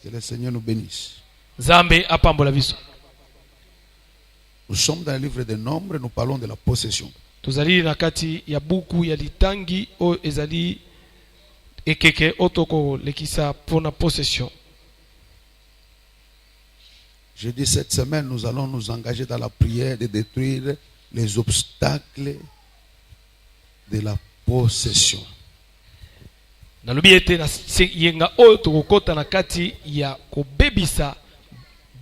Que le Seigneur nous bénisse. Zambe apambola biso. Nous sommes dans le livre des Nombres, nous parlons de la possession. Tozali na kati ya buku ya litangi o ezali ekeke otoko lekisa pona possession. Je dis cette semaine, nous allons nous engager dans la prière de détruire les obstacles de la possession. Nalobi ete na yenga oyo tokokota na kati ya kobebisa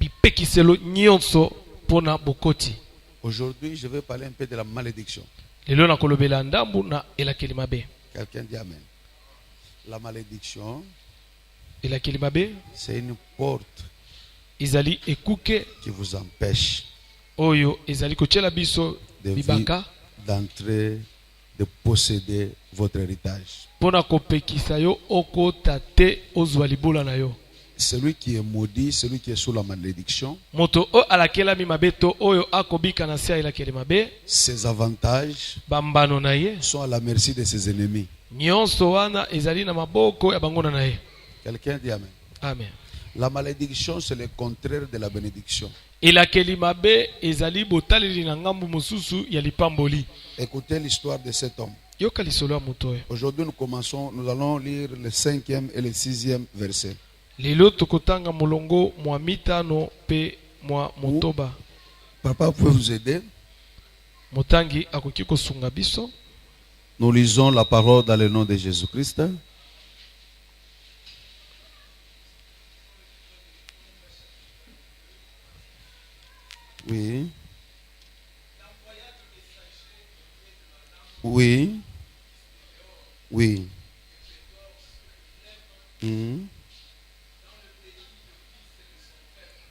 bipekiselo nyonso pona bokoti. Aujourd'hui, je vais parler un peu de la malédiction. Lelo na kolobela ndambu na elakeli mabe. Quelqu'un dit Amen. La malédiction, Elakeli mabe c'est une porte ezali ekuke qui vous empêche oyo ezali kochela biso bibaka d'entrer, de posséder votre héritage. pona kopekisa yo okota te ozwa libola na yo. Celui qui est maudit, celui qui est sous la malédiction, Moto o alakelami mabe to oyo akobika na se ya elakeli mabe ses avantages bambano na ye sont à la merci de ses ennemis. nyonso wana ezali na maboko ya bangona na ye. Quelqu'un dit Amen. Amen. La malédiction, c'est le contraire de la bénédiction. Elakeli mabe ezali botaleli na ngambu mosusu ya lipamboli. Écoutez l'histoire de cet homme. Yoka lisolo ya moto oyo. Aujourd'hui, nous allons lire le 5e et le 6e verset. Lelo tokotanga molongo mwa mitano pe mwa motoba. Papa, vous pouvez vous aider? Motangi akoki kosunga biso. Nous lisons la parole dans le nom de Jésus-Christ. Oui. Oui. Oui.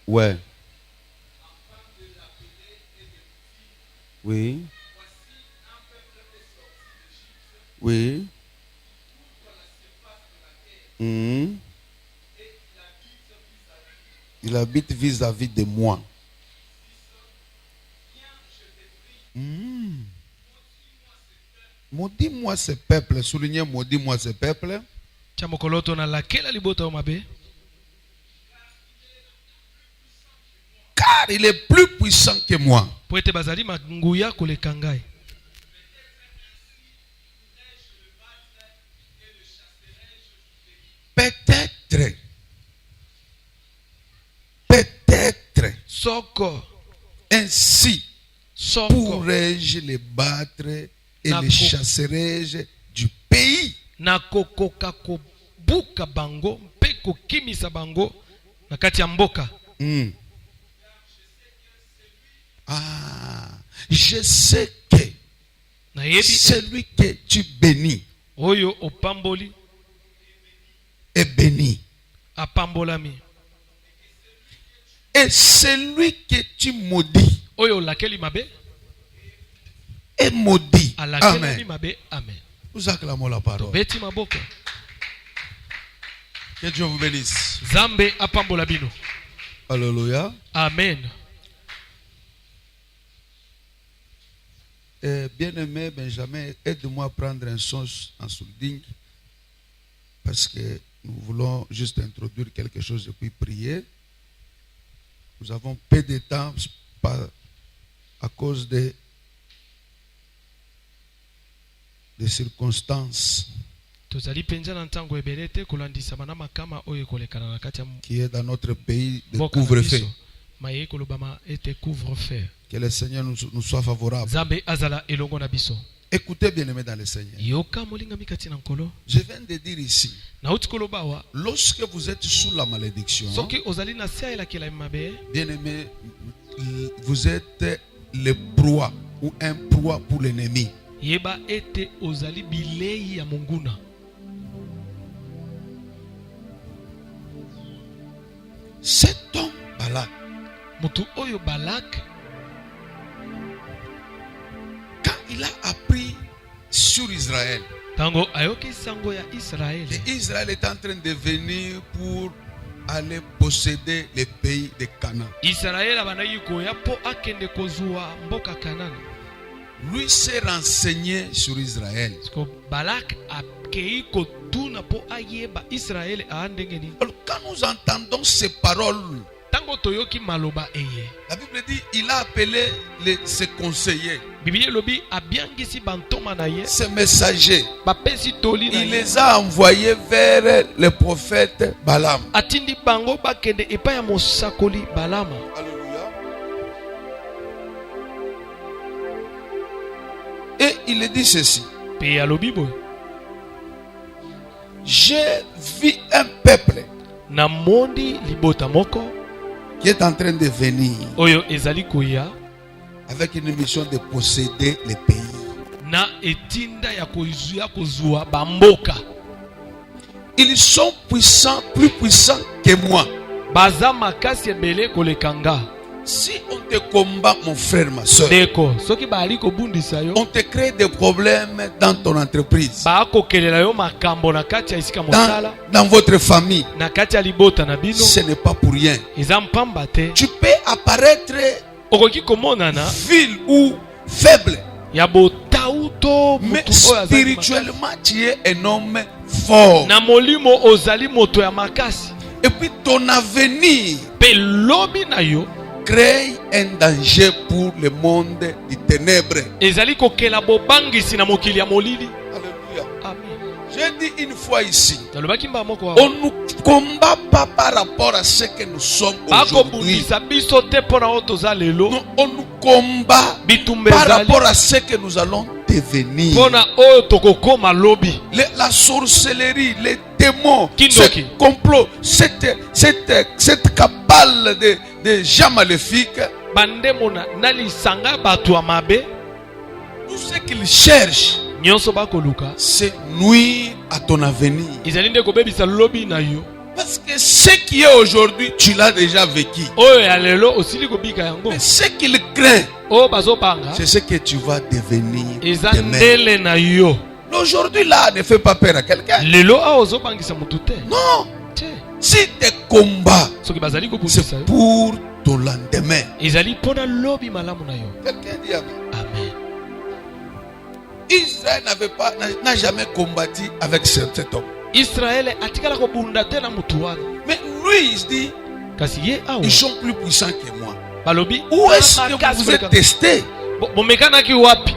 Ouais. Oui. Oui. Il habite vis-à-vis de moi. Maudis-moi ce peuple. Soulignez, maudis-moi ce peuple. Chamokoloto na lakela libota o mabe. Car il est plus puissant que moi. Poete bazali manguya koleka ngai. Peut-être, Soko. ainsi Soko. pourrais-je les battre et les chasserai-je du pays. Na kokoka kobuka bango mpe kokimisa bango na kati ya mboka. Je sais que celui que tu bénis oyo opamboli est béni. apambolami. Et celui que tu maudis Oyo lakeli mabe est maudit. alakelami Amen. mabe. Amen. Nous acclamons la parole. Beti maboko. Que Dieu vous bénisse. Zambe apambola bino. Alléluia. Amen. Bien-aimé Benjamin, aide-moi à prendre un son en sourdine parce que nous voulons juste introduire quelque chose et puis prier. Nous avons peu de temps à cause des circonstances Tozali penza na ntango ebele te kolandisama na makama oyo kolekana na kati ya qui est dans notre pays de mboka na couvre-feu. biso. Maye kolobama ete couvre-feu. Que le Seigneur nous soit favorable. Zambe azala elongo na biso. Écoutez bien-aimé dans le Seigneur. Yoka molinga mikati na nkolo. Je viens de dire ici, Na uti kolobawa. lorsque vous êtes sous la malédiction, Soki ozali na sia elakela mabe. bien-aimé, vous êtes le proie ou un proie pour l'ennemi. Yeba ete ozali bilei ya munguna. Cet homme, Balak, Mutu oyo Balak, quand il a appris sur Israël, tango ayoki sango ya Israël. et Israël est en train de venir pour aller posséder les pays de Canaan. Israël abanayi koya po akende kozua mboka Kanaan. Lui s'est renseigné sur Israël. Parce que Balak akei kotuna mutuna po ayeba Israël a ndenge nini. Alors, quand nous entendons ces paroles, Tango toyoki maloba eye. la Bible dit il a appelé ses conseillers, Bibiliya lobi abiangisi bantoma na ye. ses messagers. Bapesi toli na Il ye. les a envoyés vers le prophète Balaam. Atindi bango bakende epai ya mosakoli Balama. Alléluia. Et il dit ceci. Pe alobi boy. J'ai vu un peuple Na mondi libota moko qui est en train de venir oyo ezali koya avec une mission de posséder les pays. na etinda ya kozua bamboka. Ils sont puissants, plus puissants que moi. Baza makasi ebele kolekanga. Si on te combat, mon frère, ma soeur, Deko soki bali kobundisa yo on te crée des problèmes dans ton entreprise, bakokelela yo makambo na kati ya isika mosala dans votre famille. na kati ya libota na bino Ce n'est pas pour rien. eza mpamba te. Tu peux apparaître Okoki komonana vil ou faible, ya botau to mais mutu oyo azali makasi. spirituellement, tu es un homme fort. Na molimo ozali moto ya makasi. Et puis ton avenir Pe lobi na yo crée un danger pour le monde des ténèbres. ezali kokela bobangisi na mokili ya molili. Alléluia. Amen. J'ai dit une fois ici, Talobaki mba moko on ne combat pas par rapport à ce que nous sommes aujourd'hui. bakobundisa biso te mpona oyo toza lelo. Non, on nous combat Bitumba par ezali rapport à ce que nous allons devenir. mpona oyo tokokoma lobi. La sorcellerie, les démons, Kindoki. ce complot, cette cabale de gens maléfiques, Bandemo na lisanga bato ya mabe tout ce qu'ils cherchent, nyonso bakoluka c'est nuire à ton avenir. ezali nde kobebisa lobi na yo. Parce que ce qui est aujourd'hui, tu l'as déjà vécu. Oyo ya lelo osili kobika yango. Mais ce qu'il craint, Oyo bazobanga c'est ce que tu vas devenir eza demain. ndele na yo. Aujourd'hui là, ne fais pas peur à quelqu'un. Lelo awa ozobangisa mutu te. Non. Te. Si tes combats, Soki bazali kobundisa c'est yo pour ton lendemain. ezali mpona lobi malamu na yo. Quelqu'un dit amen. Amen. Israël n'a jamais combattu avec cet homme. Israele atikala kobunda te na mutu wana. Mais lui, il se dit, Kasi ye awa ils sont plus puissants que moi. balobi Où est-ce que makasi vous êtes koleka. testé? Bomekanaki wapi?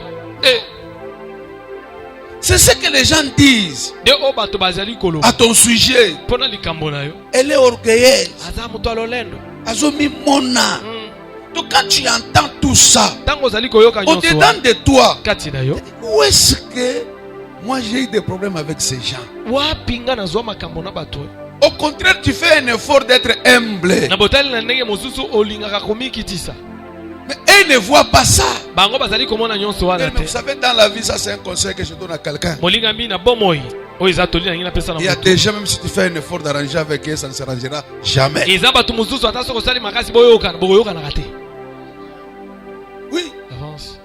C'est ce que les gens disent De o bato bazali koloba à ton sujet. mpona likambo na yo. Elle est orgueilleuse. Aza moto alolendo. Azomi mona. Donc quand tu entends tout ça, Tango ozali koyoka nyonso au-dedans wana de toi, kati na yo, où est-ce que moi j'ai eu des problèmes avec ces gens? wapi nga nazwa makambo na bato oyo? Au contraire, tu fais un effort d'être humble. Na botali na ndenge mosusu olingaka komikitisa. Mais eux ne voient pas ça. Bango bazali komona nyonso wana Mais te. vous savez, dans la vie, ça c'est un conseil que je donne à quelqu'un. Molinga mbi na bomoi oyo eza toli na ngi napesa na Il y a moto. des gens, même si tu fais un effort d'arranger avec eux, ça ne s'arrangera jamais. Eza bato mosusu ata soko sali makasi boyokanaka te. Oui, Avance.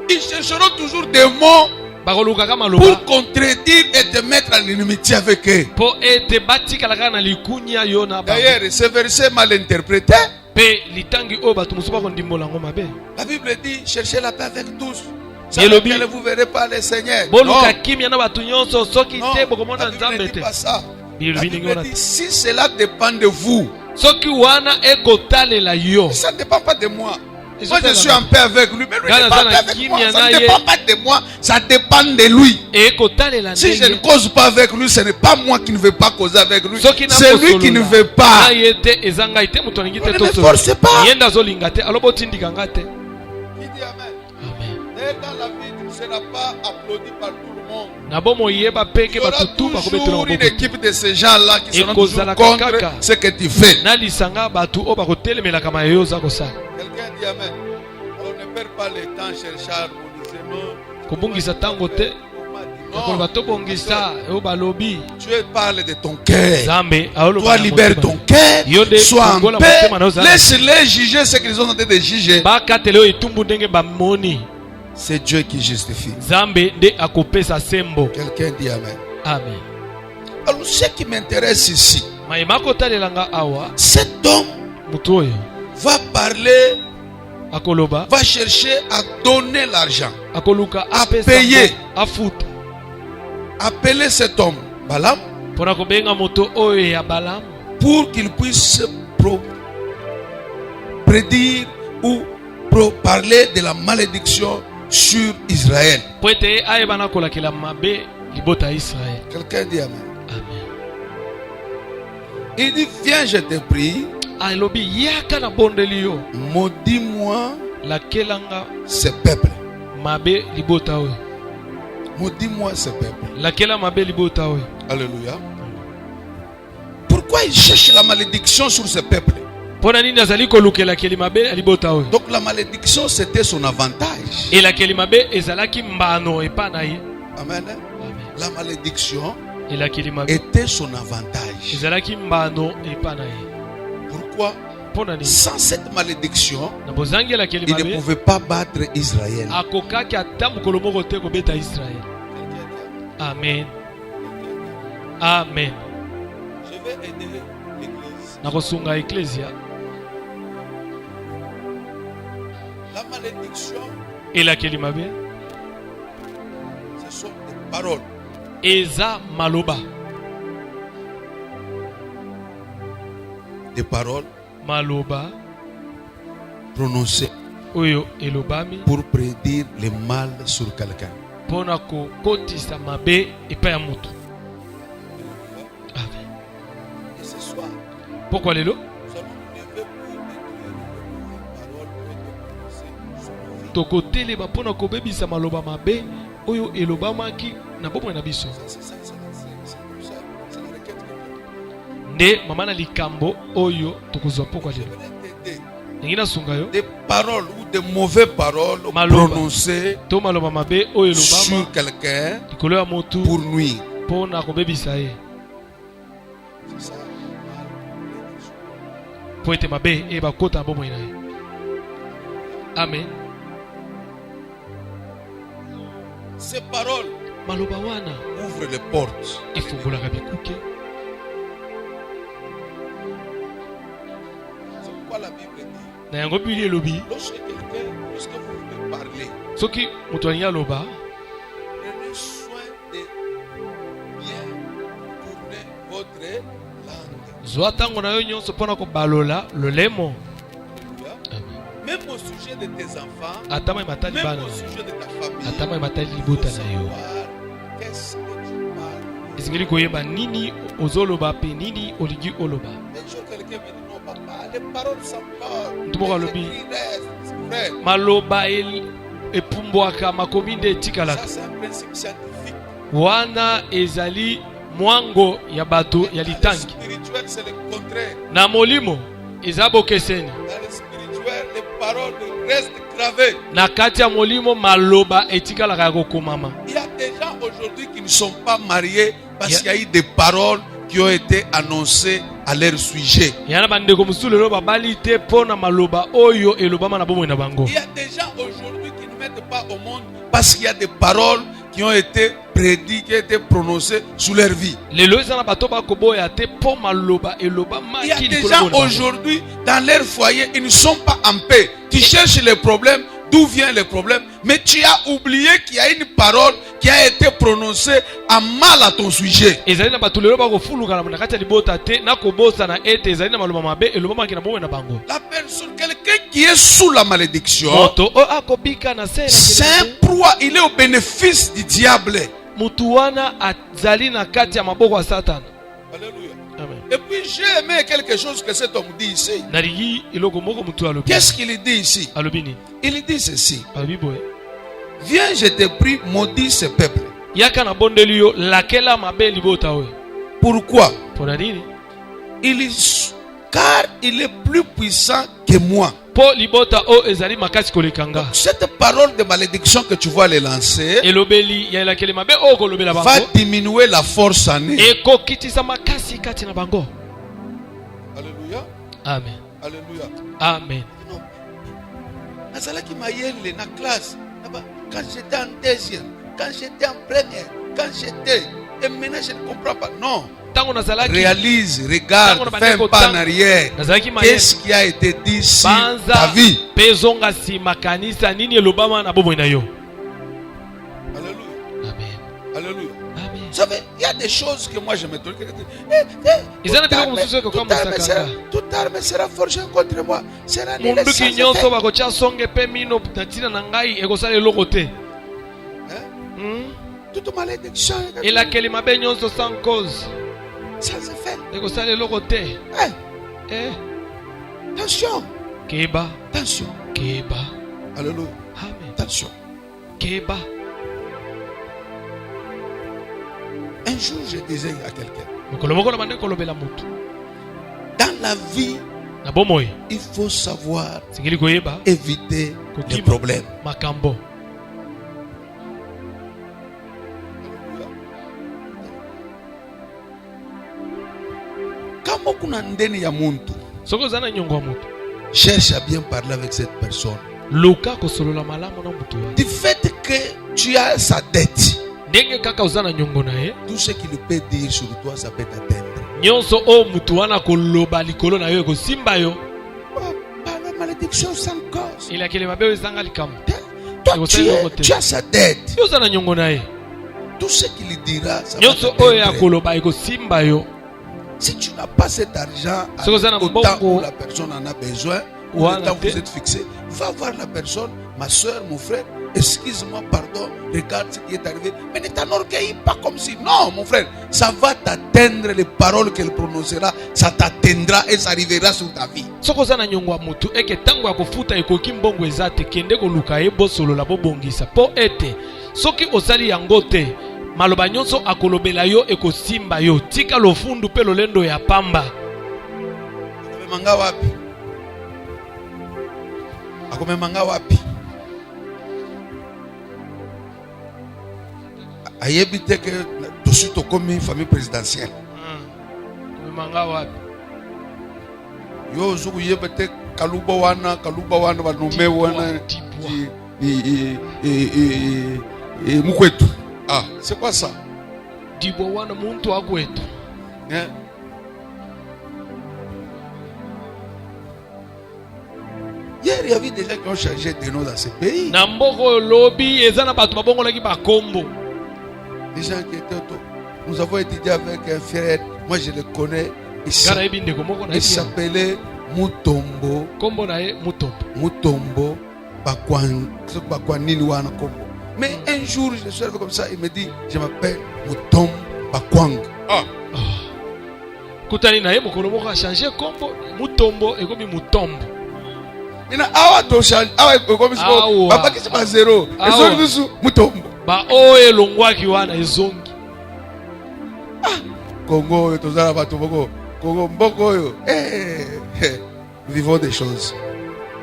ils chercheront toujours des mots Bakolukaka pour maloba contredire et te mettre en inimitié avec eux. po ete batikalaka na likunya yo na bango. D'ailleurs, ce verset mal interprété, Pe litangi oyo bato mosusu bakondimbola yango mabe. la Bible dit cherchez la paix avec tous. Et Sans le lequel but- vous ne verrez pas le Seigneur. Boluka kimia na bato nyonso soki Non, te la bokomona Bible ne nzambe dit te. pas ça. La Bible Bible wana dit te. si cela dépend de vous, Soki wana ekotalela yo. ça ne dépend pas de moi. Et Moi, je ça, suis ça, en paix avec lui. Mais lui Gana n'est pas en zana paix avec kimi moi. Ça na ne ye. dépend pas de moi. Ça dépend de lui. Ekotalela Si je ne ndenge. cause pas avec lui, ce n'est pas moi qui ne veux pas causer avec lui. Soki na C'est lui qui ne kosolola. veut pas. Na ye te ezanga ite mutu alingi te Ne me tosolo. forcez pas. Yenda azolinga te aloba otindika nga te. Il dit Amen. Amen. Et dans la vie, tu ne seras pas applaudi par tout le monde. Na bomo yeba Il peke y aura bato tu bakobetela toujours une maboko. équipe de ces gens-là qui seront Ekozala toujours contre kaka. ce que tu fais. Na lisanga bato oyo bakotelemelaka mayo oza kosala. Quelqu'un dit Amen. On ne perd pas le temps, cher Charles. On disait non. Kobongisa tango te. Bakolo Non. bato bongisa oyo balobi. Dieu parle de ton cœur. Zambe aoloba. Toi, na libère motema. ton cœur. Yo de Sois en kongola paix. motema na ozala. Laisse-les juger ce qu'ils ont en train de juger. Bakatela oyo etumbu ndenge bamoni. C'est Dieu qui justifie. Zambe nde akopesa sembo. Quelqu'un dit Amen. Amen. Alors, ce qui m'intéresse ici, Mayema kotalelanga awa cet homme mutu oyo va parler, akoloba va chercher à donner l'argent. akoluka À apesa payer. afuta. Appelez cet homme, Balaam, Pona kobenga moto oyo ya Balaam. Pour qu'il puisse prédire ou parler de la malédiction sur Israël. Poete ayebana kolakela mabe libota Israël. Quelqu'un dit amen. Amen. Il dit, viens, je te prie. Alobi yaka na bondeli yo. Maudis-moi lakelanga ce peuple. Mabe libota oyo. Maudis-moi ce peuple. Lakela mabe libota oyo. Alléluia. Pourquoi il cherche la malédiction sur ce peuple? Pona nini azali kolukela keli mabe libota oyo. Donc la malédiction c'était son avantage. Et la keli mabe ezalaki mbano epa na ye. Amen. La malédiction était son avantage. Pourquoi? Sans cette malédiction, il ne pouvait pas battre Israël. Amen. Amen. Je vais aider l'église. La malédiction, ce sont des paroles. Eza maloba. Des paroles maloba prononcées oyo elobami pour prédire le mal sur quelqu'un. Pona ko kotisa mabe epa ya mutu. Amen. Et ce soir, pourquoi lelo? Tokotele ba pona ko bebisa maloba mabe oyo elobamaki na bomoi na biso. Nde mama na likambo oyo tokozwa pokwa lelo. Ngina sunga yo. Des paroles ou des mauvaises paroles prononcées to maloba mabe oyo elobama sur quelqu'un likolo ya motu pour nuire. Pona ko bebisa ye. Poete mabe e ba kota bomoi na ye. Amen. Ces paroles ouvrent les portes. C'est pourquoi la Bible dit, lorsque vous voulez parler, prenez soin de bien tourner votre langue. Même au sujet de tes enfants, même au sujet de ta famille, qu'est-ce que tu parles? Un jour, quelqu'un me dit, non papa, les paroles s'emportent. Ça c'est un principe scientifique. Wana ezali mwango ya bato ya litangi. Spirituel c'est le contraire. Na molimo ezabo keseni. Les paroles restent gravées. Il y a des gens aujourd'hui qui ne sont pas mariés parce qu'il y a eu des paroles qui ont été annoncées à leur sujet. Il y a des gens aujourd'hui qui ne mettent pas au monde parce qu'il y a des paroles qui ont été prédites, qui ont été prononcées sur leur vie. Il y a des gens aujourd'hui dans leur foyer, ils ne sont pas en paix. Tu cherches les problèmes, d'où vient le problème, mais tu as oublié qu'il y a une parole qui a été prononcée en mal à ton sujet. La personne, quelqu'un qui est sous la malédiction, c'est un proie, il est au bénéfice du diable. Alléluia. Amen. Et puis j'ai aimé quelque chose que cet homme dit ici. Qu'est-ce qu'il dit ici? Il dit ceci. Viens, je te prie, maudis ce peuple. Pourquoi? Car il est plus puissant que moi. Cette parole de malédiction que tu vas les lancer va diminuer la force en eux. Alléluia. Amen. Alléluia. Amen. Quand j'étais en deuxième, quand j'étais en première, quand j'étais... Et maintenant je ne comprends pas. Non. Réalise, regarde, fais un pas en arrière. Qu'est-ce qui a été dit sur ta vie? Alléluia. Alléluia. Amen. Amen. savez, il y a des choses que moi je me trouve. Toute arme sera forgée contre moi. Sera nul et sans effet. Toute malédiction. sans cause. Sans effet. Attention. Keba. Attention. Keba. Alléluia. Amen. Attention. Keba. Un jour, je disais à quelqu'un, dans la vie, il faut savoir éviter les problèmes. Kama kuna ndeni ya muntu, cherche à bien parler avec cette personne. Du fait que tu as sa dette, tout ce qu'il peut dire sur toi, ça peut t'atteindre. Par la malédiction sans cause. Toi, tu as sa dette. Tout ce qu'il dira, ça va t'atteindre. Si tu n'as pas cet argent, au temps où la personne en a besoin, ou le temps où vous êtes fixé, va voir la personne, ma soeur, mon frère, excuse-moi, pardon, regarde ce qui est arrivé. Mais ne t'enorgueillis pas comme si, non, mon frère, ça va t'atteindre, les paroles qu'elle prononcera, ça t'atteindra et ça arrivera sur ta vie. Maloba nyonso akolobela yo ekosimba yo tika lofundu pe lolendo ya pamba. Akomemanga wapi? Ayebite que tout suite comme une famille présidentielle. Akomemanga wapi? Yo zuku yebete kaluba wana banome wana mukwetu. Ah, c'est quoi ça? Dibowana muntu akwetu. Hier, il y avait des gens qui ont changé de nom dans ce pays. Namboko lobby ezana batu babongolaki bakombo. Les gens qui étaient autour. Nous avons étudié avec un frère, moi je le connais. Il s'appelait Mutombo. Kombo nae Mutombo. Mutombo Bakwanini wana kombo. Mais un jour, je suis arrivé comme ça, il me dit, je m'appelle Mutombo Bakwang. Ah. Kutani nae mokolo moko a changé kombo Mutombo ekomi Mutombo. Ina awa to change, awa ekomi so baba kisi ba zero. Ezongi bisu Mutombo. Ba oye longwaki wana ezongi. Ah. Congo tozala bato boko. Congo mboko yo. Nous vivons des choses.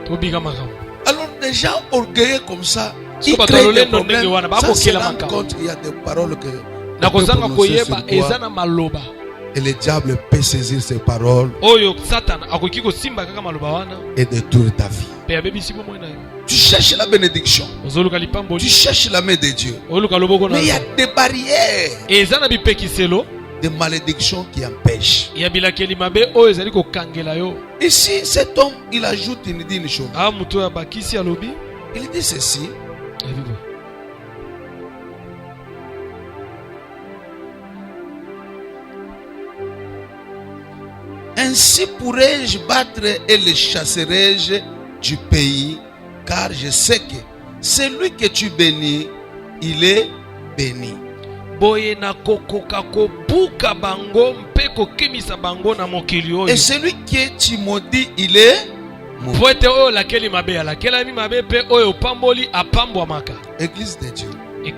Tobiga makam. Alors des gens orgueilleux comme ça, ils créent des problèmes sans se rendre compte qu'il y a des paroles que et le diable peut saisir ces paroles et détruire ta vie. Tu cherches la bénédiction, tu cherches la main de Dieu, mais il y a des barrières, des malédictions qui empêchent. Ici, cet homme, il ajoute, il dit une chose. Il dit ceci. Ainsi pourrais-je battre et le chasserai-je du pays, car je sais que celui que tu bénis, il est béni. Et celui que tu maudis, il est maudit. Église de Dieu. Il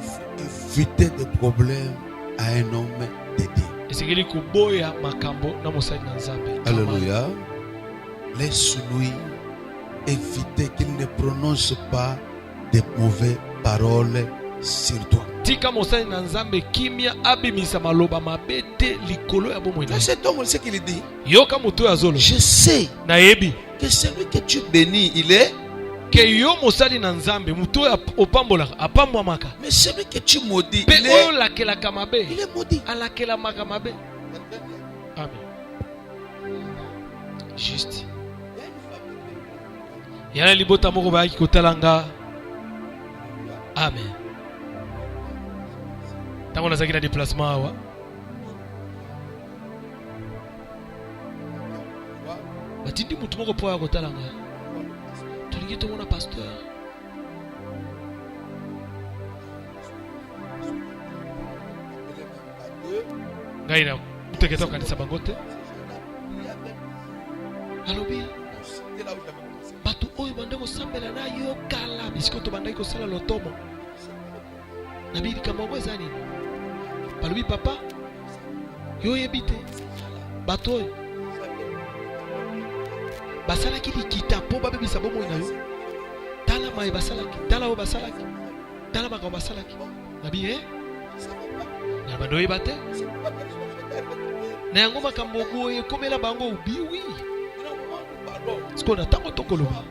faut éviter des problèmes à un homme de Dieu. Alléluia. Laisse-lui éviter qu'il ne prononce pas de mauvaises paroles sur toi. Cet homme, c'est ce qu'il dit. Je sais que celui que tu bénis, il est. Mais celui que tu maudis, il est maudit. Amen. Juste. Yana libota moko ba ki kotalanga. Amen. Tango nazaki na déplacement awa. Batindi mutu moko po ya kotala nga. Tolingi tomona pasteur. Ngai na kuteketa kanisa bango te. Alobi bato oyo bande kosambela na yo kala bisiko to bandaki kosala lotomo. Nabi likambo yango eza nini? Balobi papa yo oyebi te bato oyo basalaki likita mpo babebisa bomoi na yo. Tala maye basalaki, tala oyo basalaki, tala makambo basalaki. Nabi na bando oyeba te na yango makambo oyo ekomela bango ubiwi. Siko na tango tokoloba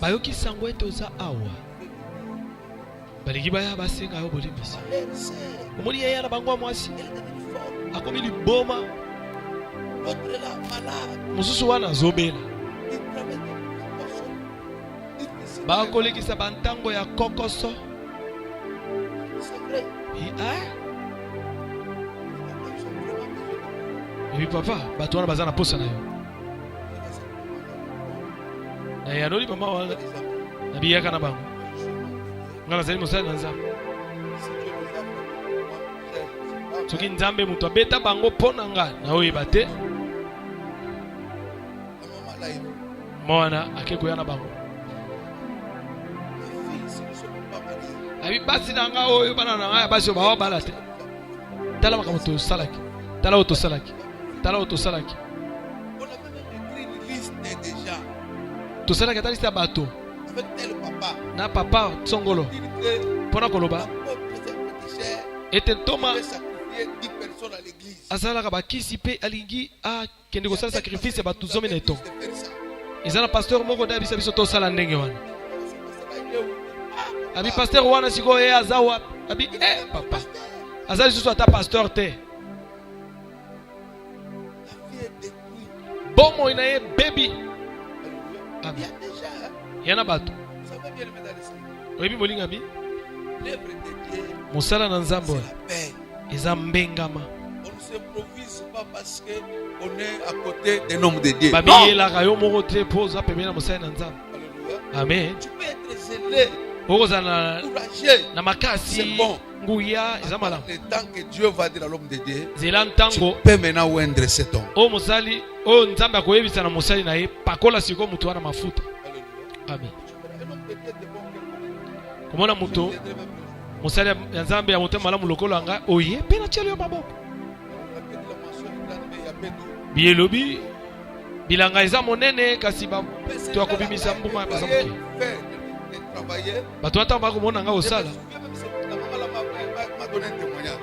bayoki sango ete oza awa baliki baya basenga yo bolimbisi. Omoni yaya na bango mwasi akomi liboma mosusu wana azobela bakolekisa bantango ya kokoso. Ebi papa bato wana baza na posa na yo na yanoli mama wana nabiyaka na bango nga nazali mosali na nzambe. Soki nzambe moto abeta bango mpo na nga na oyeba te mwana akekoya na bango. Abi basi na nga oyo bana na nga ya basi bawa bala te. Tala makambo tosalaki, tala oyo tosalaki, tala oyo tosalaki. Tosalaki ata liste ya bato na papa songolo mpona koloba ete ntoma azalaka bakisi mpe alingi akende kosala sacrifice ya bato zomi na etongo. Eza na pasteur moko nde abisa biso tosala ndenge wana. Abi pasteur wana sikoyo ye aza wapi? Abi papa aza lisusu ata pasteur te. Bomoi na ye bebi. Abi yana bato oyebi molinga bi mosala na nzambe eza mbengama. Babiyelaka yo moko te mpo oza pembeni na mosala na nzambe. Amen. Okozala na makasi nguya eza malamu. Zela ntango oyo mosali oyo nzambe akoyebisa na mosali na ye pakola siko mutu wana mafuta. Amen. Komona mutu mosali ya nzambe ya motema malamu lokolo anga oye mpe na tielo yo maboko. Biyelobi bilanga eza monene kasi bato ya kobimisa mbuma ya baza moke. Bato ata bakomona nga osala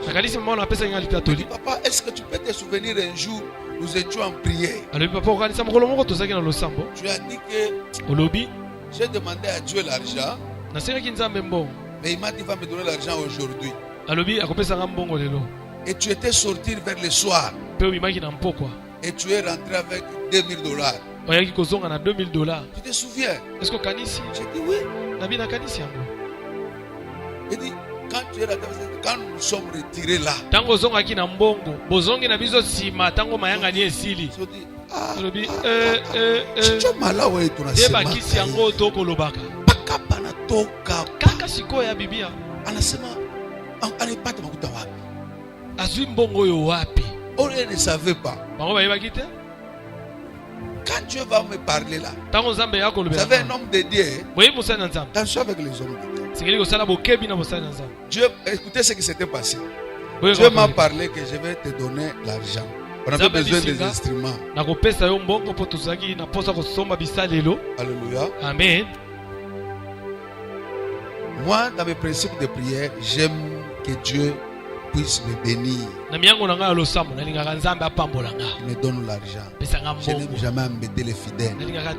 nakalisi mama na apesa nga litatoli. Papa, est-ce que tu peux te souvenir un jour nous étions en prière? Alors papa okanisa mokolo moko tozaki na losambo. Tu as dit que olobi j'ai demandé à Dieu l'argent. Nasenaki nzambe mbongo. Mais il m'a dit va me donner l'argent aujourd'hui. Alobi akopesa nga mbongo lelo. Et tu étais sorti vers le soir. Pe obimaki na mpokwa. Et tu es rentré avec $2000. Oyaki kozonga na $2000. Tu te souviens? Est-ce que kanisi? J'ai dit oui. Nabi na kanisi yango. Il dit quand tu es rentré, quand nous sommes retirés là. Tango zongaki na mbongo, bozongi na biso sima tango mayanga ni esili. Alobi Chicho mala we tunasema. Deba kisi yango to kolobaka. Paka bana toka. Kaka siko ya bibia. Anasema anipata makuta wapi? Azwi mbongo yo wapi? On ne savait pas. Bango ba yebaki te? Quand Dieu va me parler là, tango nzambe yako vous savez un homme de Dieu. Moyi musana nzambe. Attention avec les hommes de Dieu. Sikeli ko sala bokebi na musana nzambe. Dieu, écoutez ce qui s'était passé. Dieu m'a parlé que je vais te donner l'argent. On avait besoin des instruments. Na kopesa yo mbongo po tozaki na posa ko somba bisalelo. Alléluia. Amen. Moi, dans mes principes de prière, j'aime que Dieu puisse me bénir. Il me donne l'argent. Je n'aime jamais embêter les fidèles. Alléluia.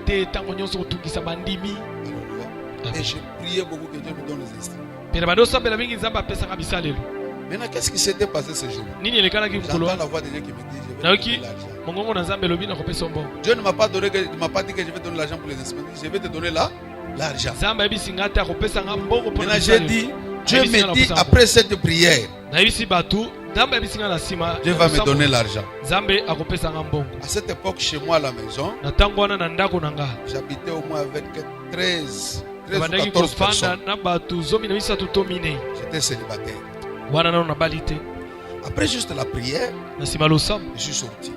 Et je priais beaucoup que Dieu me donne les instruments. Maintenant, qu'est-ce qui s'était passé ce jour? J'entends la voix de Dieu qui me dit je vais te donner l'argent. Dieu ne m'a pas dit que je vais te donner l'argent pour les instruments. Je vais te donner l'argent. Maintenant, j'ai dit, Dieu me dit après cette prière, Dieu va me donner l'argent. À cette époque, chez moi à la maison, j'habitais au moins avec 13 ou 14 personnes. J'étais célibataire. Après juste la prière, je suis sorti.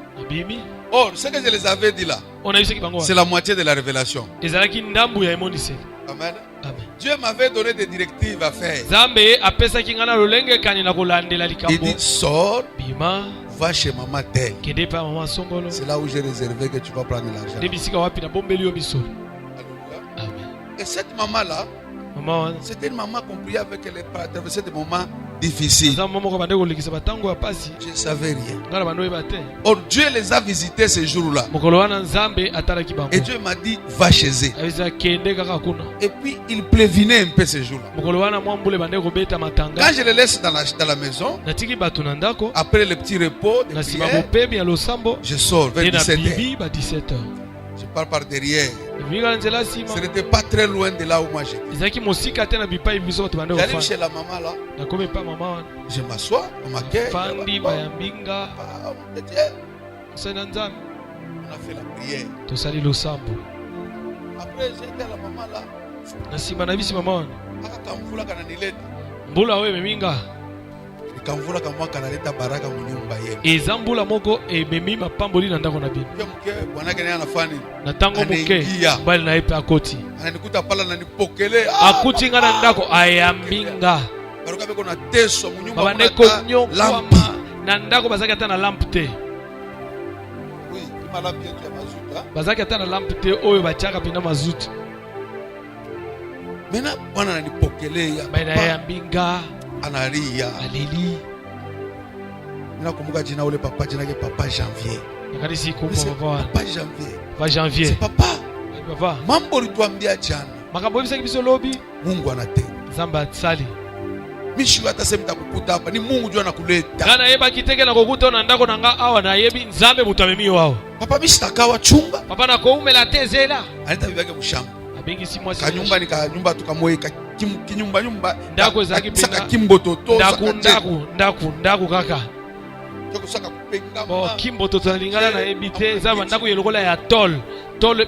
Oh, ce que je les avais dit là, c'est la moitié de la révélation. Amen. Dieu m'avait donné des directives à faire. Il dit, sors, va chez maman telle. C'est là où j'ai réservé que tu vas prendre l'argent. Et cette maman-là, c'était une maman qu'on priait avec elle pour traverser des moments difficiles. Je ne savais rien. Or, Dieu les a visités ces jours-là. Et Dieu m'a dit, va chez eux. Et puis, il prévenait un peu ces jours-là. Quand je les laisse dans la maison, après le petit repos de prière, je sors vers 17h. Je pars par derrière. Ce n'était pas très loin de là où moi j'étais. J'arrive chez la maman là. Je m'assois, on m'accueille. On a fait la prière. Après j'ai dit à la maman là. Kamvula kama kanaleta baraka munyumba yenu. Ezambula moko ememi mapamboli na ndako na bino. Bwana kene anafanya. Na tango muke bali na ipe akoti. Ananikuta pala na nipokele. Akuti ngana ndako ayambinga. Baruka beko na teso munyumba kuna lampi. Na ndako bazaki ata na lampe te. Oui, ima lampi ya mazuta. Bazaki ata na lampe te oyo bachaka pina mazuta. Mena bwana ananipokele ya. Baina yambinga. Anaria. Aleli. Nakumbuka jina ule papa, jina yake Papa Janvier. Nakanisi kumbuka Papa Janvier. Papa Janvier. C'est papa. Papa. Mambo lituambia jana. Makambo bisa kibiso lobi. Mungu anatenda. Zamba tsali. Mishu hata sema nitakukuta hapa ni Mungu ndio anakuleta. Kana yeba kiteke na kukuta na ndako nanga awa na yebi nzambe mutamemi wao. Papa mishitakawa chunga. Papa na koumela tezela. Aleta bibi yake mshamba. Abingi si mwasi. Kanyumba ni kanyumba tukamweka kinyumba nyumba. Ndako zaki saka kimbototo ndaku kaka. Toko saka kupenga. Bo kimbototo lingana na ebite zaba ndako yelokola ya tol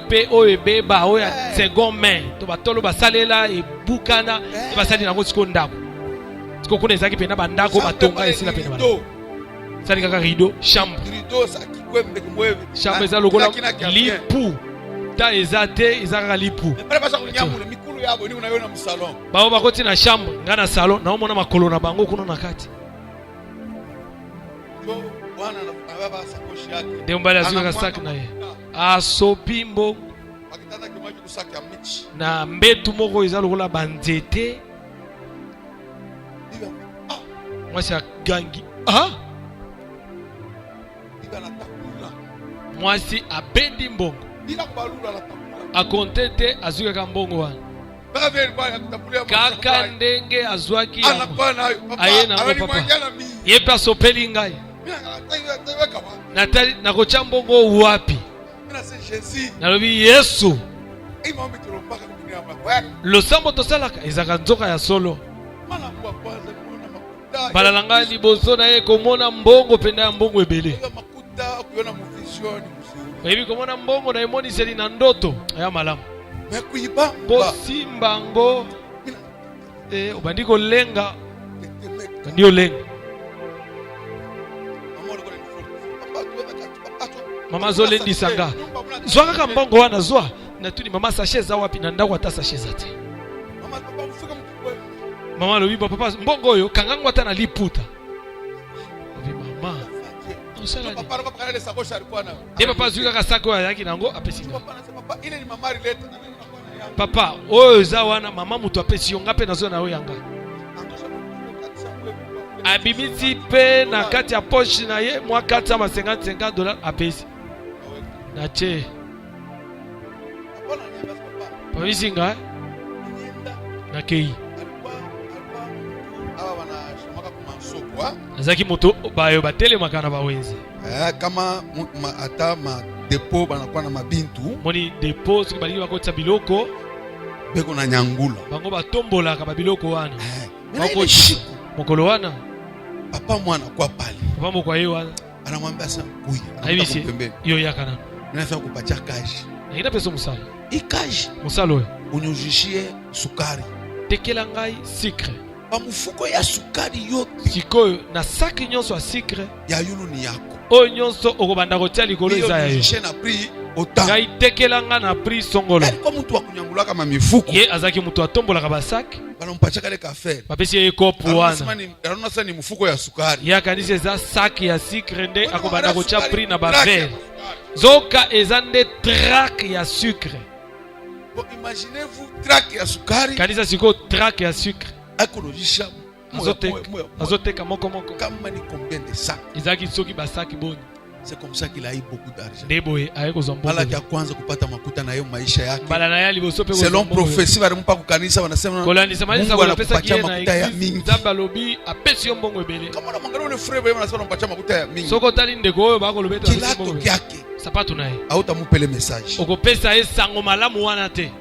pe oyo beba oyo ya second main. To ba tolo basalela ebukana e basali nango siko ndako. Siko kuna ezaki pena bandako batonga esila pena bana. Sali kaka rideau, chambre. Rideau saki kwembe kumweve. Chambre za lokola lipu. Ta ezate ezaka lipu. Pale basa kunyamule mikulu yabo ni unaiona mu salon. Bao bakoti na chambre ngana salon na omona makolo na bango kuna na kati. Jo bwana anababa sakoshi yake. Ndio mbali azuka sack na ye. Asopimbo. Akitanda kimaji kusaka michi. Na mbetu moko eza lokola banzete. Mwasi agangi. Ah? Diga na takula. Mwasi abendi mbongo. Akontete azuka kambongo wana. Kaka ndenge azwaki aye na papa. Yepe asopeli ngai. Natali nakocha mbongo wapi? Nalobi Yesu. Losambo tosalaka ezaka nzoka ya solo. Balalanga liboso na ye komona mbongo penda ya mbongo ebele. Ebi komona mbongo na emoni seli na ndoto aya malamu. Simba ngo ubandiko lenga ndio lenga. Mama zole ndisanga. Zwa kaka mbongo wana zwa. Na tuni mama sacheza wapi na ndako ata sacheza te. Mama lobi papa mbongo oyo kangango ata na liputa. Mama Deba papa zuka kasako yaki nango apesinga. Papa oyo za wana mama mutu apesi yonga pe nazo na oyanga. Abimiti pe na kati ya poche na ye mwa $450 apesi. Na che. Papa isinga na kei. Azaki moto bayo batele makana bawenzi. Kama ata ma depo banakuwa na mabintu. Moni depo soki balingi bakotisa biloko beko na nyangula. Bango batombola ka biloko wana. Bako shiku mokolo wana Papa moi na kwa pale. papa moko ye wana Anamwambia sasa kuya. ayebisi yo yaka nano Ninafanya kupatia kaji. nakita pesa mosala Ikaji mosala oyo unyujishie sukari. tekela ngai sucre Bamufuko ya sukari yote sikoyo na saki nyonso ya sucre ya yulu ni yako. oyo nyonso okobanda kotia likolo eza ya yo Unyujishie na prix autant. ngai tekela nga na prix songolo Kwa mtu wa kunyangula kama mifuko. ye azalaki moto atombolaka basaki Banampatia kale kafere. bapesi ye kopu wana Anaona sasa ni mfuko ya sukari. ye akanisi eza saki ya sucre nde akobanda kotia prix na bavere zoka eza nde trake ya sucre. Bon, imaginez-vous traque ya sukari. kanisa sikoyo trake ya sucre Akolojisha azoteka moko kama ni combien de sacs. ezalaki soki basaki boni C'est comme ça qu'il a eu beaucoup d'argent. nde boye aye kozwa Mala mbongo ya kwanza kupata makuta na yeye maisha yake. mbala na ye liboso mpe Selon prophétie balimpa kukanisa wanasema kolandisa malisa kolapesaki ye na makuta ya eglise mingi. nzambe alobi apesi yo mbongo ebele Kama unamwangalia ule frère bwana anasema anampatia makuta ya mingi. soko otali ndeko oyo bakoloba ete apesi Kilato mbongo ebele kyake sapatu na ye hautamupele message. okopesa ye sango malamu wana te.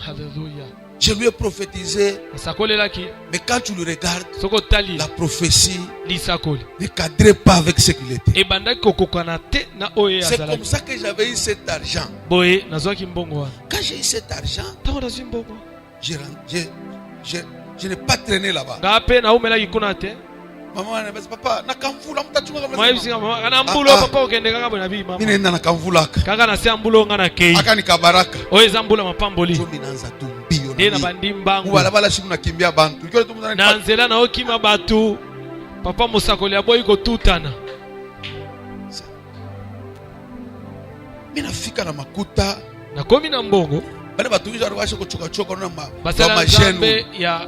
Alléluia. Je lui ai prophétisé, asakolelaki mais quand tu le regardes, soko otali la prophétie lisakoli ne cadrait pas avec ce qu'il était. ebandaki kokokana te na oyo ye C'est comme azalaki ça que j'avais eu cet argent. boye nazwaki mbongo wana Quand j'ai eu cet argent, ntango nazwi mbongo je n'ai pas traîné là-bas. ngaa mpe naumelaki kuna te Maman ananiambia papa, nakamvula mtachunga kama mwayebisinga mama kana mbulo papa okende kaka bwe nabii mama mimi naenda nakamvulaka. kaka na se mbulo nga na kei Aka nikabaraka. oyo eza mbula mapamboli Jo minaanza tu mbio nde na na bandi mbangu mubalabala siku nakimbia bantu. Ikiwa tu mzana na nzela naokima batu papa mosakoli aboyi kotutana mimi nafika na makuta. nakomi na mbongo Bale batu hizo washa kuchoka choka na basala nzambe ya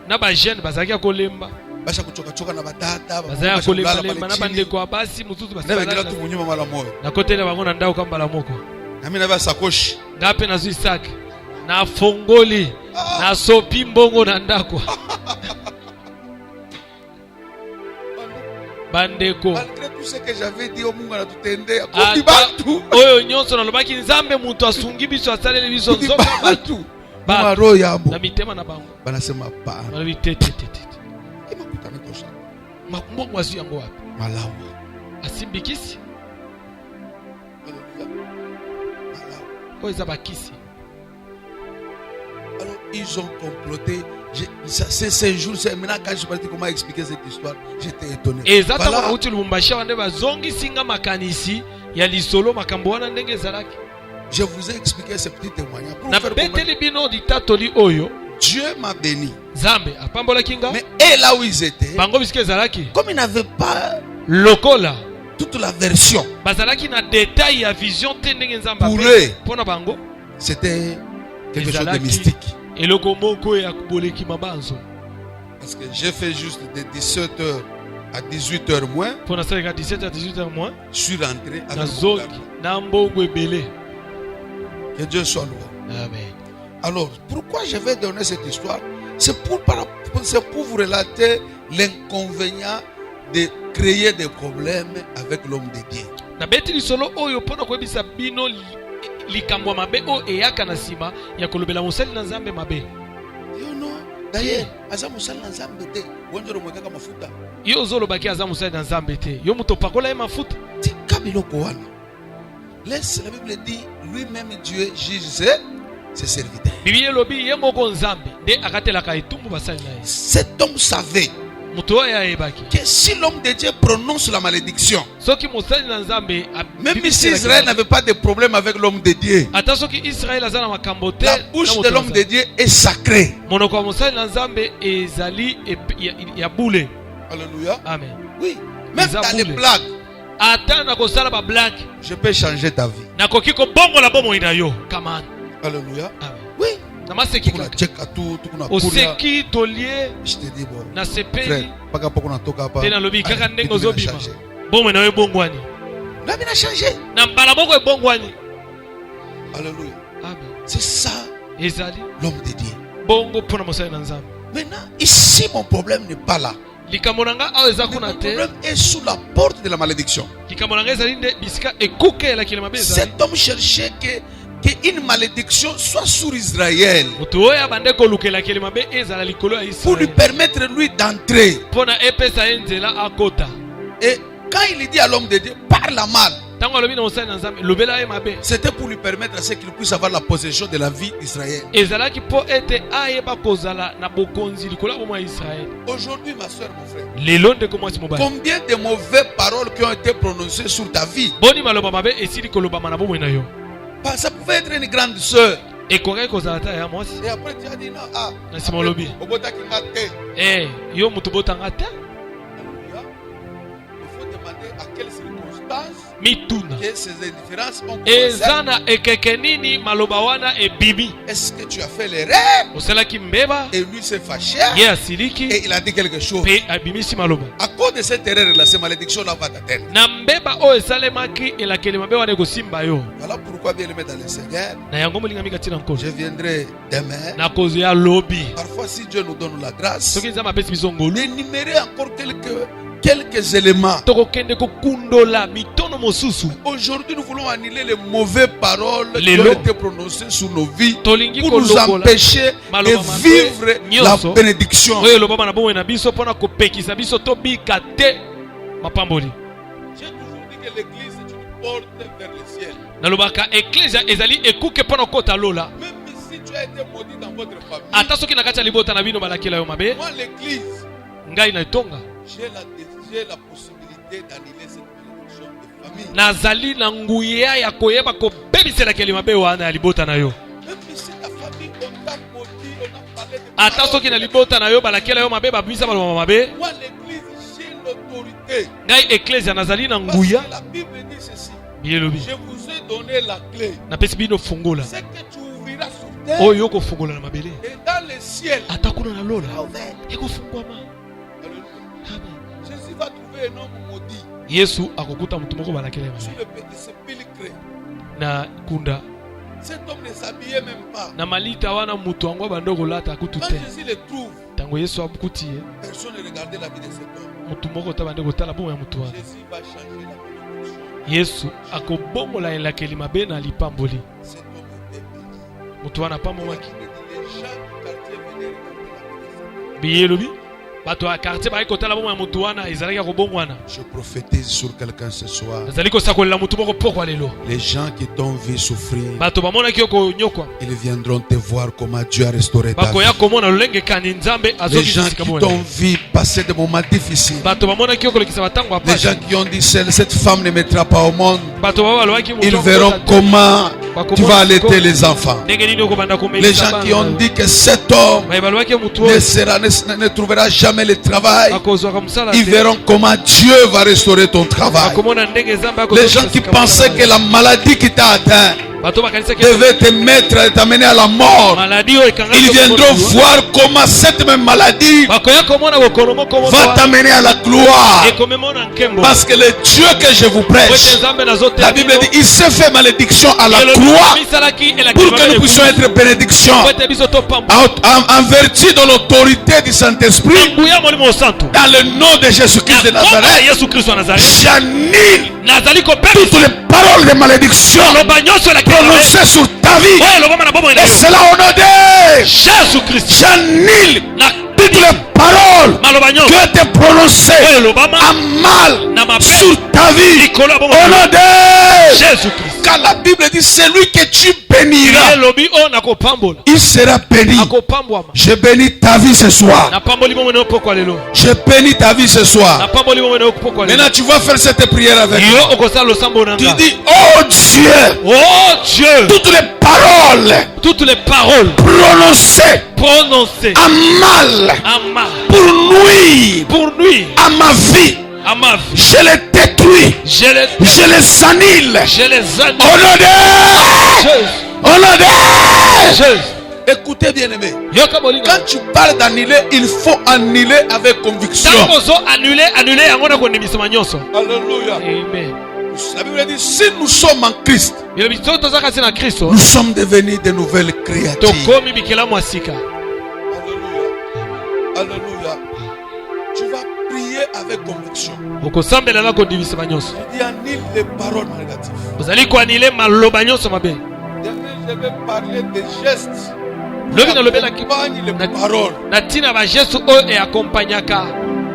na bajene bazalaki ya kolemba basha kuchoka choka na batata bazalaki ya kolembalemba na bandeko ya basi mosusu na bengela tu basi munyuma mala moyo. nakotela bango na ndako kambala moko Na mimi na sakoshi. nga mpe nazwi saki nafongoli nasopi mbongo na ndako bandeko Malgré tout ce que j'avais dit au Mungu anatutendea kwa ata bantu. oyo nyonso nalobaki nzambe mutu asungi biso asaleli biso nzoka batu Kwa roho yabo. na mitema na bango Banasema pa. balobi te Imakutana tosha. mbongo azwi yango wapi Malawa. asimbikisi Malawa. oyo eza bakisi Alors ils ont comploté. C'est ce jour, c'est maintenant quand je suis parti comment expliquer cette histoire, j'étais étonné. eza ntango Voilà. nauti lubumbashi awa nde bazongisinga makanisi ya lisolo makambo wana ndenge ezalaki Je vous ai expliqué ce petit témoignage pour vous faire comprendre. nabeteli bino litatoli oyo Dieu m'a béni. nzambe apambolaki nga Mais et là où ils étaient, bango bisika ezalaki comme ils n'avaient pas lokola toute la version, bazalaki na detail ya vision te ndenge nzambe Pour apesi eux. mpo na bango c'était quelque chose de ezalaki mystique. eloko moko ya boleki mabanzo Parce que j'ai fait juste de 17h à 18h moins, mpo nasalaka 17 à 18h moins je suis rentré avec beaucoup nazoki d'argent. na mbongo ebele Que Dieu soit loué. amen Alors, pourquoi je vais donner cette histoire? C'est pour vous relater l'inconvénient de créer des problèmes avec l'homme de Dieu. nabeti lisolo oyo mpo na koyebisa bino likambo ya mabe oyo eyaka na nsima ya kolobela mosali na nzambe mabe You know, d'ailleurs, aza musali na nzambe te, wonjoro mwekaka mafuta. yo ozolobaki aza mosali na nzambe te yo moto opakola ye mafuta Tika biloko wana. Laisse la Bible dit, lui-même Dieu juge ses serviteurs. biblia elobi ye moko nzambe nde akatelaka etumbu basali na ye Cet homme savait moto oyo ayebaki que si l'homme de Dieu prononce la malédiction, soki mosali na nzambe même si Israël n'avait pas de problème avec l'homme de Dieu, ata soki israele aza na makambo te la na bouche moto de na l'homme de Nzambe. Dieu est sacrée. monoko ya mosali na nzambe ezali ya bule Alléluia. amen Oui. Même Les dans les aboules. blagues, ata na kosala bablake je peux changer ta vie. nakoki kobongola bomoi na yo kamana Alléluia. amen Oui. namaseki Tukuna kaka cheka tu, tukuna kulia. oseki tolie Je te dis bon. na sepeli Frère, paka poko natoka hapa. te nalobi kaka Allez, ndenge vitu ozobima vinachangé. bomoi na yo ebongwani Na mina changé. na mbala moko ebongwani Alléluia. amen C'est ça ezali l'homme de Dieu. bongo mpo na mosali na nzambe Maintenant, ici mon problème n'est pas là. likambo na nga awa eza Mais kuna mon te problème est sous la porte de la malédiction. likambo na nga ezali nde bisika ekuke elakile mabe ezali Cet homme cherchait que qu'une malédiction soit sur Israël Mutu oyo abande kolukela kelema be ezala likolo ya pour lui Israël. permettre lui d'entrer. Pona epesa ye nzela akota. Et quand il dit à l'homme de Dieu, parle mal, Tango alobi na mosali na Nzambe, lobela ye mabe. c'était pour lui permettre à ce qu'il puisse avoir la possession de la vie d'Israël. Ezalaki po ete ayeba kozala na bokonzi likolo ya bomoi ya Israël. Aujourd'hui, ma soeur, mon frère, Lelo ndeko mwasi mobali. combien de mauvaises paroles qui ont été prononcées sur ta vie? Boni maloba mabe esili kolobama na bomoi na yo. Ça pouvait être une grande soeur. Ekokaki kozala ta ya mwasi. Et après, tu as dit non. Ah, Na nsima olobi. il Yo mutu botanga te. faut demander à quelles circonstances Mituna. que ces indifférences ont commencé. Ezana ekeke nini maloba wana ebimi. Est-ce que tu as fait l'erreur? Osalaki mbeba. Et lui s'est fâché. Ye asiliki. Et il a dit quelque chose. Pe abimisi maloba. À cause de cette erreur-là, cette malédiction-là va t'atteindre. Na mbeba oyo esalemaki elakeli mabe wana ekosimba yo. Voilà pourquoi, bien aimé dans le Seigneur, Na yango molingami kati na nkolo. je viendrai demain. Na kozo ya lobi. Parfois, si Dieu nous donne la grâce, Soki nzambe apesi biso ngolu. d'énumérer encore quelques éléments. Tokokende kokundola mitono mosusu. Aujourd'hui, nous voulons annuler les mauvaises paroles qui Lelo. ont été prononcées sur nos vies Tolingi pour nous kolokola. empêcher Maloba de mabe vivre la nyonso. bénédiction. Oyo lobama na bomoi na biso mpona kopekisa biso tobika te mapamboli. J'ai toujours dit que l'église est une porte vers le ciel. Nalobaka eklesia ezali ekuke mpona kota lola. Même si tu as été maudit dans votre famille, Ata soki na kati ya libota na bino balakela yo mabe, moi, l'église, ngai na etonga. j'ai la possibilité d'annuler cette bénédiction de famille. Nazali na nguya ya koyeba kobebisela keli mabe wana ya libota na yo. Même si ta famille, on t'a maudit, on a parlé de Ata soki na libota na yo balakela yo mabe babimisa baloma mabe, moi, l'église, j'ai l'autorité. ngai eklesia nazali na Parce nguya. que la Bible dit ceci. Bielobi. Je vous ai donné la clé. Napesi bino fungola. C'est que tu ouvriras sur terre Oyo kofungola na mabele. et dans le ciel. Ata kuna na lola. Ouvert. Ekofungwama. Alléluia. Amen. Jésus va trouver un homme maudit Yesu akokuta mtu moko balakela yo sur mabe. le sépulcre. Na kunda. Cet homme ne s'habillait même pas. Na malita wana mutu wango bando kolata kutu Quand te. Jésus le trouve, Tango Yesu abukuti ye. personne ne regardait la vie de cet homme. Mutu moko ta bande kotala bomo ya mutu wana. Jésus va changer la bénédiction. Yesu akobongola elakeli mabe na lipamboli. Cet homme était béni. Mutu wana pambomaki. Les gens du quartier venaient regarder la vie de cet homme. Biyelobi. Bato ya quartier baki kotala bomo ya mutu wana ezalaki ya kobongwana. Je prophétise sur quelqu'un ce soir. Nazali kosakolela mutu moko pokwa lelo. Les gens qui t'ont vu souffrir, Bato bamonaki yo konyokwa. ils viendront te voir comment Dieu a restauré ta vie. Bakoya komona lolenge kani nzambe Les gens azokisika qui bomo. t'ont vu passer des moments difficiles. Bato bamonaki yo kolekisa batango Les apasi. gens qui ont dit cette femme ne mettra pas au monde. Bato baba balobaki mutu. Ils verront comment tu vas allaiter les enfants. Ndenge nini okobanda komelisa Les gens qui ont bana. dit que cet homme Balobaki mutu ne trouvera jamais le travail. akozwaka musala Ils te. verront comment Dieu va restaurer ton travail. Akomona ndenge nzambe Les gens qui pensaient que la maladie qui t'a atteint bato bakanisaki devait te mettre et t'amener à la mort, maladi oyo ekanga ils viendront voir comment cette même maladie bakoya komona bokolo moko moko va t'amener à la gloire. ekomemona nkembo Parce que le Dieu que je vous Ote prêche, nzambe nazote la Bible dit, il s'est fait malédiction à la croix pour que nous puissions être bénédiction ote biso to pambo en vertu de l'autorité du Saint-Esprit, nguya molimo osanto dans le nom de Jésus-Christ de na Nazareth. Yesu Kristo wa Nazareth J'annule nazali toutes kopesa les paroles de malédiction loba nyonso la prononcées sur ta vie. oyo lobama na bomo Et na yo cela au nom de Jésus Kristo j'annule na toutes les paroles maloba qui nyonso ont été prononcées oyo lobama en mal na mabe sur ta vie. likolo ya bomo Au na nom yo de Jésus Kristo car la Bible dit celui que tu béniras, elobi oyo nakopambola il sera béni. akopambwama Je bénis ta vie ce soir. napamboli bomo na yo pokwa lelo Je bénis ta vie ce soir. napamboli bomo na yo pokwa lelo Maintenant tu vas faire cette prière avec moi. yo okosala losambo na Tu nga dis oh Dieu, oh Dieu toutes les paroles toutes les paroles prononcées prononcées en mal en mal pour nuire pour nuire à ma vie, à ma vie je les détruis, je les je les annule. annule Au nom de Jésus au nom de Jésus Écoutez bien aimé, yoka bolingo quand tu parles d'annuler, il faut annuler avec conviction. tango zo annuler yango na kondemisama nyonso Alléluia. amen La Bible dit si nous sommes en Christ, bilobi so toza kasi na Kristo nous sommes devenus de nouvelles créatures. tokomi bikelamu ya sika Alléluia. Alléluia. Tu vas prier avec conviction. okosambela na kondimisama nyonso Tu dis annule les paroles négatives. ozali koanile maloba nyonso mabe Dernier je vais parler des gestes lobi qui nalobelaki accompagnent les paroles. na ntina bageste oyo eakompanyaka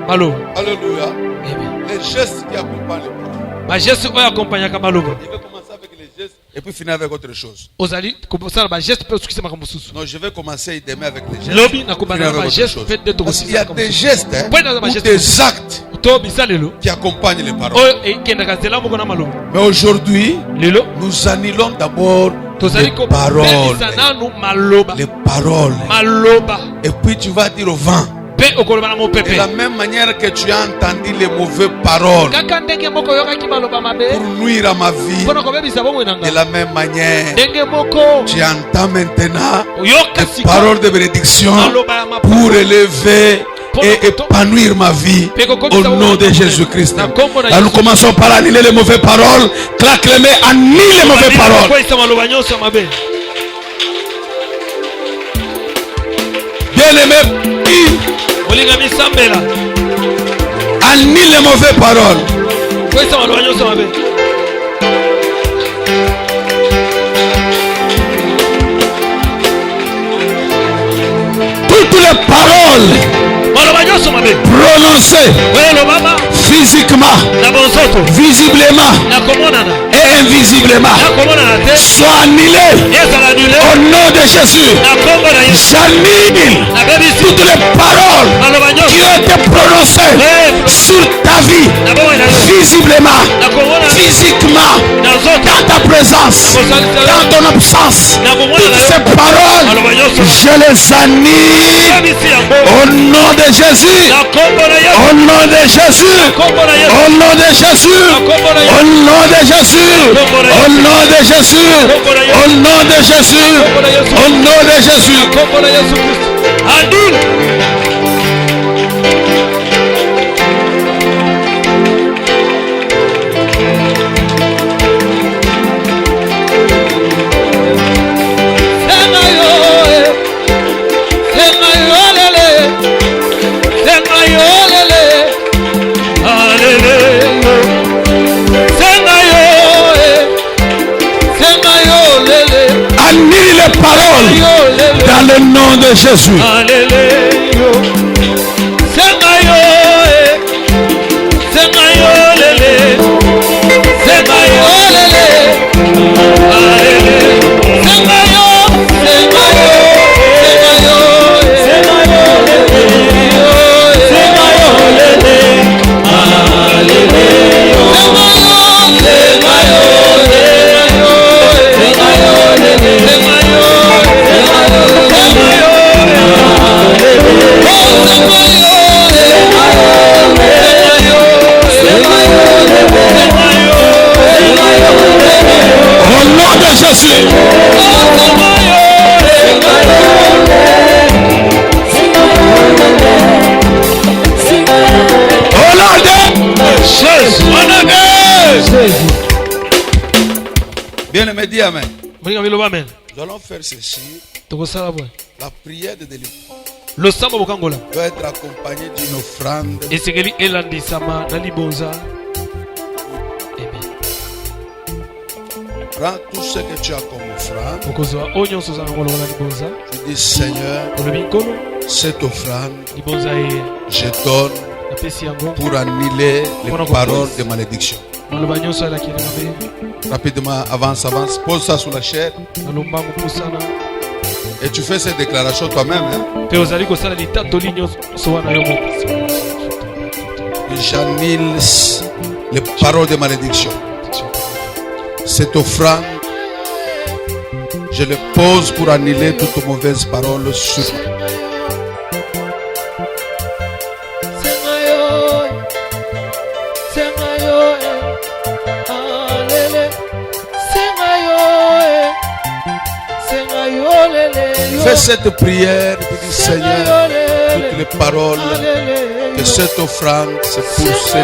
maloba. Alléluia. Amen. Les gestes qui accompagnent les paroles. Bageste oyo akompanyaka maloba. Je vais commencer avec les gestes et puis finir avec autre chose. ozali kosala bageste mpe osukisa makambo mosusu. Non, je vais commencer demain avec les gestes. lobi finir nakobanda avec na autre bageste chose. mpe nde Parce qu'il y a tokosisa des gestes hein, Point dans la ou majesté. des actes to bisalelo qui accompagnent les paroles. oyo ekendaka nzela moko na maloba. Mais aujourd'hui, lelo nous annulons d'abord tozali les paroles. kobebisa nanu maloba. Les paroles. maloba Et puis tu vas dire au vent. mpe okoloba na De mopepe la même manière que tu as entendu les mauvaises paroles kaka ndenge moko oyokaki maloba mabe pour nuire à ma vie, mpona kobebisa bomoi na de nga la même manière, ndenge moko tu entends maintenant oyoka les sika paroles de bénédiction maloba ya pour mapoko élever et épanouir ma vie au nom de Jésus-Christ. Alors nous commençons par annuler les mauvaises paroles. Claque les mains, annule les mauvaises paroles. koyisa maloba nyonso ya mabe. Bien-aimé, olingami sambela annule les mauvaises paroles. koyisa maloba nyonso ya mabe. Toutes les paroles maloba nyonso mabe prononcées oyo olobama physiquement, na bonzoto visiblement na komonana et invisiblement na komonana te soient annulées ezala annule au nom de Jésus. na kombo na yesu J'annule nabebisi toutes les paroles maloba qui nyonso ont été prononcées sur ta vie, na bomoi na yo visiblement, na komona physiquement, na nzoto dans ta présence, dans ton absence. na bomoi Toutes na ces yo paroles, maloba nyonso je les annule nabebisi yango au nom de Jésus. na kombo na yesu Au nom de Jésus. kombo na yesu Au nom de Jésus. kombo na Au yesu nom de Jésus. Au nom de Jésus. Au nom de Jésus. Au nom de Jésus. kombo na yesu kristo andule Annule les paroles dans le nom de Jésus. Alléluia. Senga yo, senga yo lele, senga yo lele, Alléluia. Senga yo, senga yo, senga yo, senga yo lele, Alléluia. Senga yo, senga yo, senga yo lele, senga yo. Au nom de Jésus. Au nom de Jésus. Bien-aimé, dis Amen. Nous allons faire ceci. La prière de délivrance losambo bokangola doit être accompagnée d'une offrande. esengeli elandisama na libonza. Amen. Prends tout ce que tu as comme offrande. okozwa oyo nyonso ozala ngolo na libonza. Tu dis Seigneur, olobi nkolo cette offrande, libonza ye je donne napesi yango pour annuler les paroles de malédiction. maloba nyonso alaki na mabe. Rapidement, avance, avance. Pose ça sur la chair. nalombango pusana Et tu fais cette déclaration toi-même. Hein? mpe ozali kosala litatoli nyonso wana yo moko. J'annule les paroles de malédiction. Cette offrande, je le pose pour annuler toutes mauvaises paroles sur moi. Fais cette prière, tu dis Seigneur, toutes les paroles que cette offrande c'est pour sceller.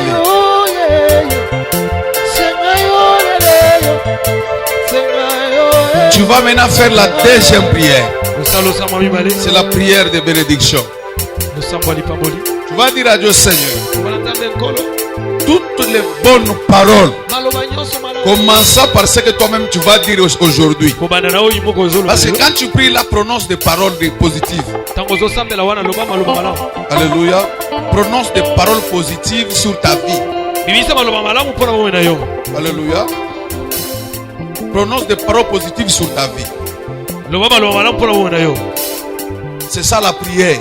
Tu vas maintenant faire la deuxième prière. C'est la prière de bénédiction. Tu vas dire à Dieu Seigneur, toutes les bonnes paroles Commençant par ce que toi-même tu vas dire aujourd'hui. Parce que quand tu pries, la prononce des paroles positives. Alléluia. Prononce des paroles positives sur ta vie. Alléluia. Prononce des paroles positives sur ta vie. C'est ça la prière.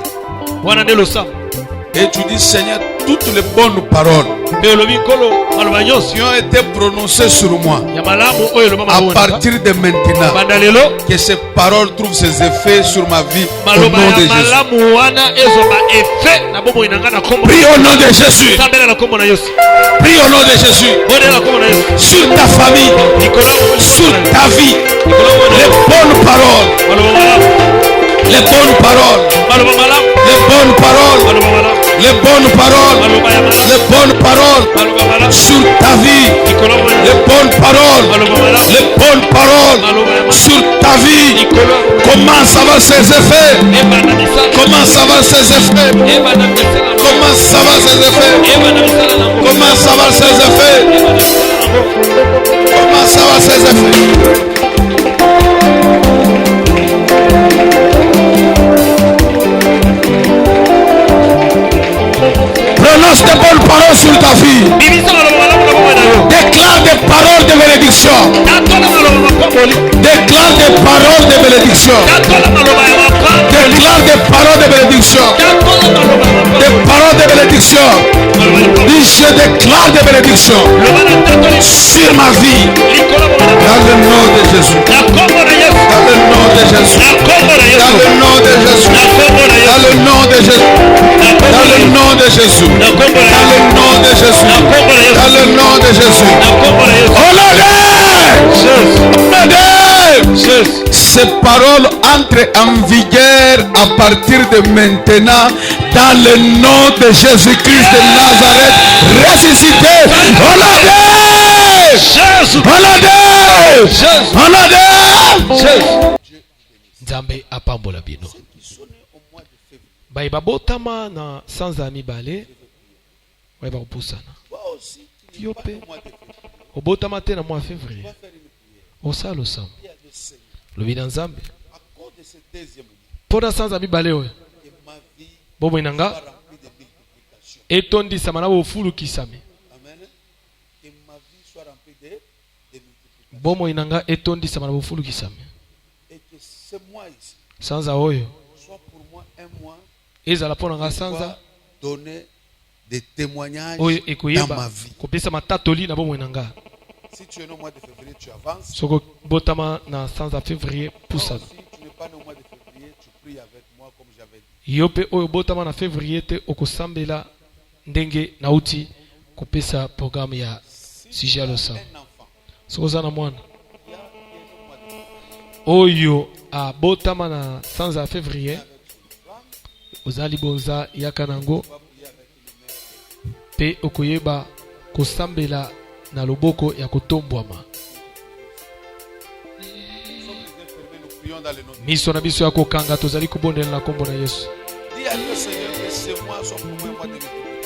Et tu dis, Seigneur, toutes les bonnes paroles qui ont été prononcées sur moi, à partir de maintenant, que ces paroles trouvent ses effets sur ma vie au nom de Jésus. Prie au nom de Jésus. Prie au nom de Jésus. Sur ta famille, sur ta vie, les bonnes paroles. Les bonnes paroles. Les bonnes paroles. Les bonnes paroles. Les bonnes paroles sur ta vie. Les bonnes paroles. Les bonnes paroles sur ta vie. Commence à avoir ses effets. Commence à avoir ses effets. Commence à avoir ses effets. Commence à avoir ses effets. Commence à avoir ses effets. Prononce des bonnes paroles sur ta vie. Déclare des paroles de bénédiction. Déclare des paroles de bénédiction. Déclare des paroles de bénédiction. Des paroles de bénédiction. Dis, je déclare des bénédictions sur ma vie. Dans le nom de Jésus. Dans le nom de Jésus. Dans le nom de Jésus. Dans le nom de Jésus. Dans le nom de Jésus. Dans le nom de Jésus. Dans le nom de Jésus. Ces paroles entrent en vigueur à partir de maintenant dans le nom de Jésus-Christ de Nazareth ressuscité. Nzambe apambola bino. Baiba botama na sanza mibale. Baiba opusana. Yope. Obotama te na mois février. Osalo sam. Lobi na Nzambe. Pona sanza mibale oyo. Bobo inanga. Etondi samana bo fulu kisame. Bomo inanga etondi samana bo fulu kisame. Sanza oyo. Ezala pona nga sanza donner des témoignages dans ma vie. Kopesa matatoli na bomo inanga. Si tu es au mois de février, tu avances. Soko botama na sanza février poussa. Si tu n'es pas au mois de février, tu pries avec moi comme j'avais dit. Yope oyo botama na février te okosambela ndenge nauti kopesa programme ya sujet losa. Soko zana mwana. Oyo a botama na sanza février. Ozali bonza yakanango pe okoyeba kosambela na loboko ya kotombwama. Miso na biso ya kokanga tozali kubondela na kombo na Yesu.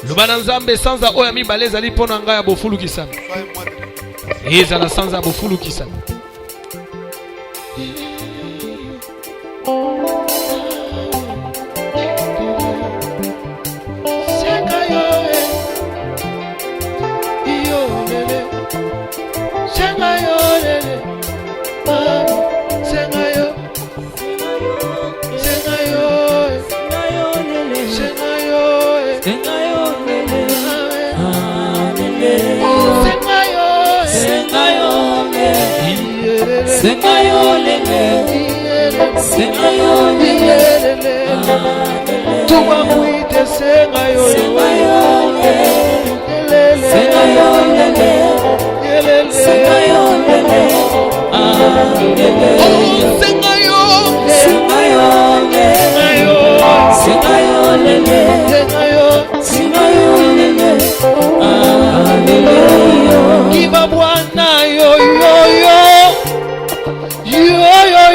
Lobana Nzambe sanza oya mibale ezali pona ngai ya bofulu kisami. Ezala sanza ya bofulu kisami. Kiba bwana yo yo yo yo yo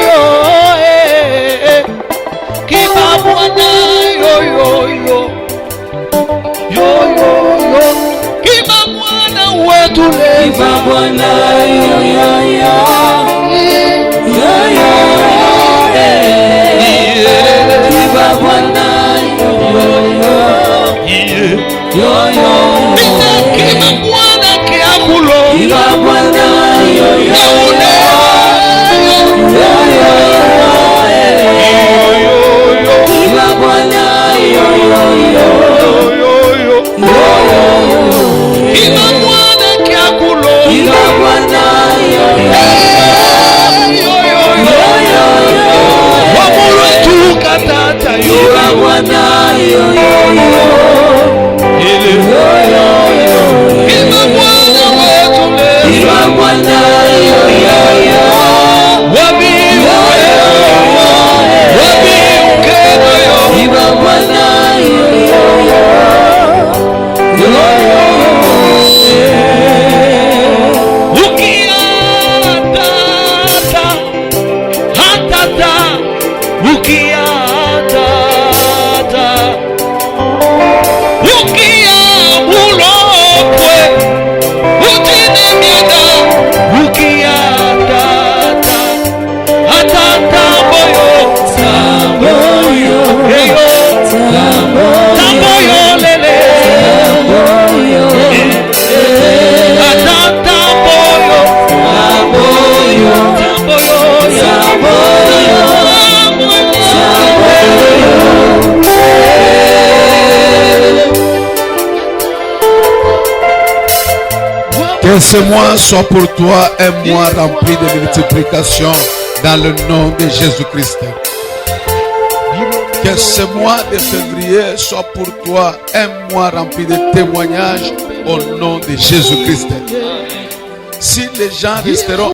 wetu leo. Iba Bwana yo yo yo. Yo yo Iba Bwana yo yo yo. Yo yo Iba Bwana kiakulo. Iba Bwana yo yo yo. Yo yo Iba Bwana yo yo yo. Iba Bwana kiakulo. Iba Bwana yo yo yo. Wamuru tukatata yo. Iba Bwana yo yo yo. Iba Bwana wetu leo. Iba Bwana yo yo yo. Wabi ukeno yo. Iba Bwana yo yo yo. Ukiatata hatata ukiatata ukiamulopwe utinemyenda ukiatata hatata boyo Samboyo. eyo Samboyo. tamboyo lele Samboyo. hatata boyo Samboyo. tamboyo Samboyo. Que ce mois soit pour toi un mois rempli de multiplication dans le nom de Jésus-Christ. Que ce mois de février soit pour toi un mois rempli de témoignages au nom de Jésus-Christ. Si les gens resteront